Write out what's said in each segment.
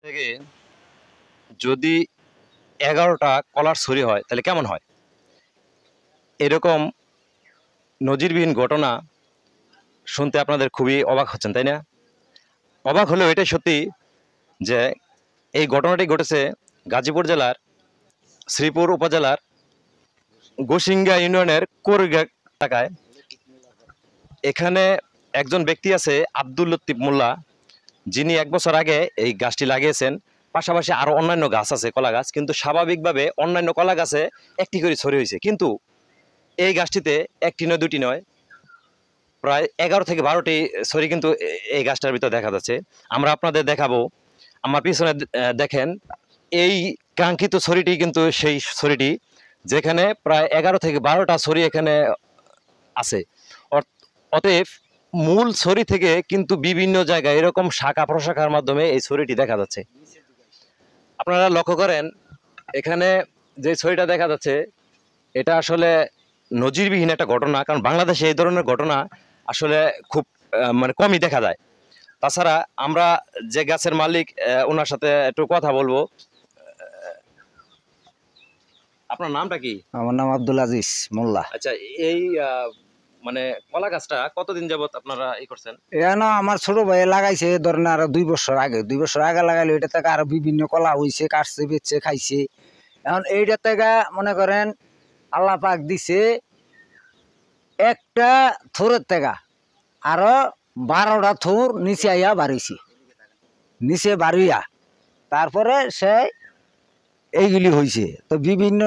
থেকে যদি ১১টা কলার ছড়ি হয় তাহলে কেমন হয়? এরকম নজিরবিহীন ঘটনা শুনতে আপনাদের খুবই অবাক হচ্ছেন, তাই না? অবাক হলেও এটাই সত্যি যে এই ঘটনাটি ঘটেছে গাজীপুর জেলার শ্রীপুর উপজেলার গোসিঙ্গা ইউনিয়নের কোরগা এলাকায়। এখানে একজন ব্যক্তি আছে আব্দুল লতিফ মোল্লা, যিনি ১ বছর আগে এই গাছটি লাগিয়েছেন। পাশাপাশি আরও অন্যান্য গাছ আছে, কলা গাছ, কিন্তু স্বাভাবিকভাবে অন্যান্য কলা গাছে একটি করে ছড়ি হয়েছে, কিন্তু এই গাছটিতে একটি নয়, দুটি নয়, প্রায় ১১ থেকে ১২টি ছড়ি কিন্তু এই গাছটার ভিতর দেখা যাচ্ছে। আমরা আপনাদের দেখাবো। আমার পিছনে দেখেন, এই কাঙ্ক্ষিত ছড়িটি কিন্তু সেই ছড়িটি, যেখানে প্রায় ১১ থেকে ১২টা ছড়ি এখানে আছে। অতএব মূল ছড়ি থেকে কিন্তু বিভিন্ন জায়গায় এরকম শাখা প্রশাখার মাধ্যমে এই ছড়িটি দেখা যাচ্ছে। আপনারা লক্ষ্য করেন, এখানে যে ছড়িটা দেখা যাচ্ছে এটা আসলে নজিরবিহীন একটা ঘটনা, কারণ বাংলাদেশে এই ধরনের ঘটনা আসলে খুব মানে কমই দেখা যায়। তাছাড়া আমরা যে গাছের মালিক, ওনার সাথে একটু কথা বলবো। আপনার নামটা কি? আমার নাম আব্দুল আজিজ মোল্লা। আচ্ছা, এই মানে কলা গাছটা কতদিন যাবত আপনারা করছেন? এখানে আমার ছোট ভাই লাগাইছে, ধরেন আরো 2 বছর আগে লাগাইলো। এটা থেকে আরো বিভিন্ন কলা হইছে, কাটছে, বেচছে, খাইছে। এখন এইটা থেকে মনে করেন আল্লাহ পাক দিছে একটা থোরের থেকে আরো 12টা থোর নিচে আইয়া বাড়িছে, নিচে বাড়িয়া তারপরে সে এইগুলি হয়েছে। তো বিভিন্ন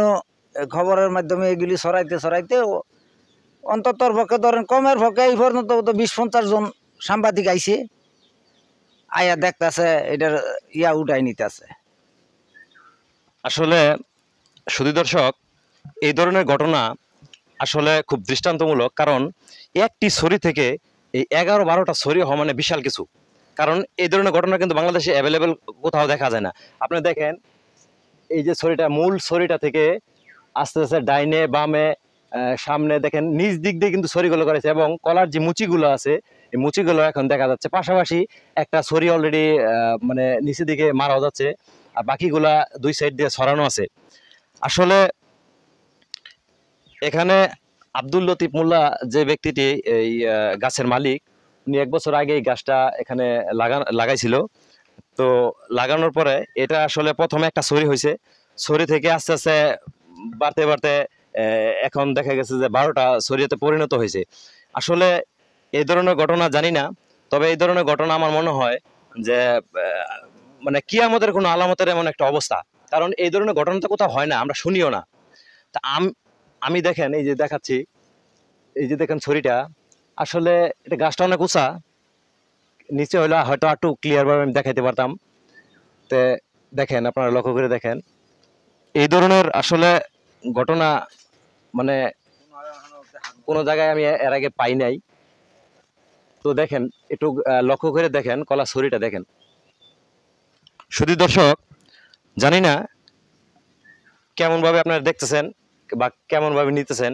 খবরের মাধ্যমে এগুলি ছড়াইতে ছড়াইতে অন্ততর পক্ষে ধরেন কমের পক্ষে এই পর্যন্ত তো 20-50 জন সাংবাদিক আইছে, আয়া দেখতেছে এটার উঠাই নিতেছে। আসলে শুধু দর্শক, এই ধরনের ঘটনা আসলে খুব দৃষ্টান্তমূলক, কারণ একটি ছড়ি থেকে এই 11-12টা ছড়ি হওয়া মানে বিশাল কিছু। কারণ এই ধরনের ঘটনা কিন্তু বাংলাদেশে অ্যাভেলেবেল কোথাও দেখা যায় না। আপনি দেখেন, এই যে ছড়িটা, মূল ছড়িটা থেকে আস্তে আস্তে ডাইনে বামে সামনে দেখেন নিচ দিক দিয়ে কিন্তু ছড়িগুলো করেছে, এবং কলার যে মুচিগুলো আছে এই মুচিগুলো এখন দেখা যাচ্ছে। পাশাপাশি একটা ছড়ি অলরেডি মানে নিচের দিকে মারাও যাচ্ছে, আর বাকিগুলা দুই সাইড দিয়ে ছড়ানো আছে। আসলে এখানে আব্দুল লতিফ মোল্লা যে ব্যক্তিটি এই গাছের মালিক, উনি 1 বছর আগে এই গাছটা এখানে লাগাইছিল। তো লাগানোর পরে এটা আসলে প্রথমে একটা ছড়ি হয়েছে, ছড়ি থেকে আস্তে আস্তে বাড়তে বাড়তে এখন দেখা গেছে যে 12টা ছড়িতে পরিণত হয়েছে। আসলে এই ধরনের ঘটনা জানি না, তবে এই ধরনের ঘটনা আমার মনে হয় যে মানে কিয়ামতের কোনো আলামতের এমন একটা অবস্থা, কারণ এই ধরনের ঘটনা তো কোথাও হয় না, আমরা শুনিও না। তা আমি দেখেন, এই যে দেখাচ্ছি, এই যে দেখেন ছড়িটা, আসলে এটা গাছটা অনেক উঁচা, নিচে হইলে হয়তো একটু ক্লিয়ার ভাবে আমি দেখাইতে পারতাম। তে দেখেন, আপনারা লক্ষ্য করে দেখেন, এই ধরনের আসলে ঘটনা মানে কোনো জায়গায় আমি এর আগে পাই নাই। তো দেখেন, একটু লক্ষ্য করে দেখেন, কলা ছড়িটা দেখেন। শুধু দর্শক, জানি না কেমন ভাবে আপনারা দেখতেছেন বা কেমন ভাবে নিতেছেন,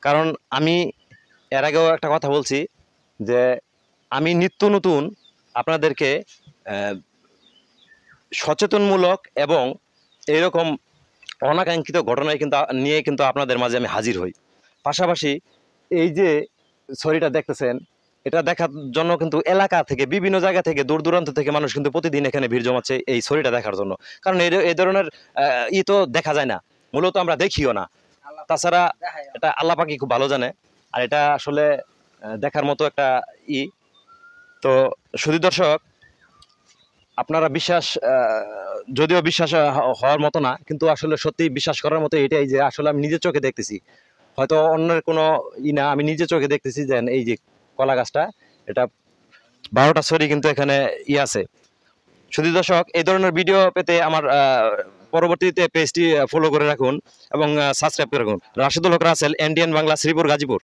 কারণ আমি এর আগেও একটা কথা বলছি যে আমি নিত্য নতুন আপনাদেরকে সচেতনমূলক এবং এইরকম অনাকাঙ্ক্ষিত ঘটনায় কিন্তু নিয়ে কিন্তু আপনাদের মাঝে আমি হাজির হই। পাশাপাশি এই যে ছড়িটা দেখতেছেন, এটা দেখার জন্য কিন্তু এলাকা থেকে, বিভিন্ন জায়গা থেকে, দূর দূরান্ত থেকে মানুষ কিন্তু প্রতিদিন এখানে ভিড় জমাচ্ছে এই ছড়িটা দেখার জন্য। কারণ এই ধরনের তো দেখা যায় না, মূলত আমরা দেখিও না। তাছাড়া এটা আল্লাহ পাকই খুব ভালো জানে, আর এটা আসলে দেখার মতো একটা তো শুধু দর্শক, আপনারা বিশ্বাস, যদিও বিশ্বাস হওয়ার মতো না, কিন্তু আসলে সত্যি বিশ্বাস করার মতো এটাই যে আসলে আমি নিজের চোখে দেখতেছি, হয়তো অন্যের কোনো না, আমি নিজের চোখে দেখতেছি যে এই যে কলা গাছটা, এটা 12টা ছড়ি কিন্তু এখানে আছে। শুধু দর্শক, এই ধরনের ভিডিও পেতে আমার পরবর্তীতে পেজটি ফলো করে রাখুন এবং সাবস্ক্রাইব করে রাখুন। রাশেদুল হক রাসেল, এনডিএন বাংলা, শ্রীপুর, গাজীপুর।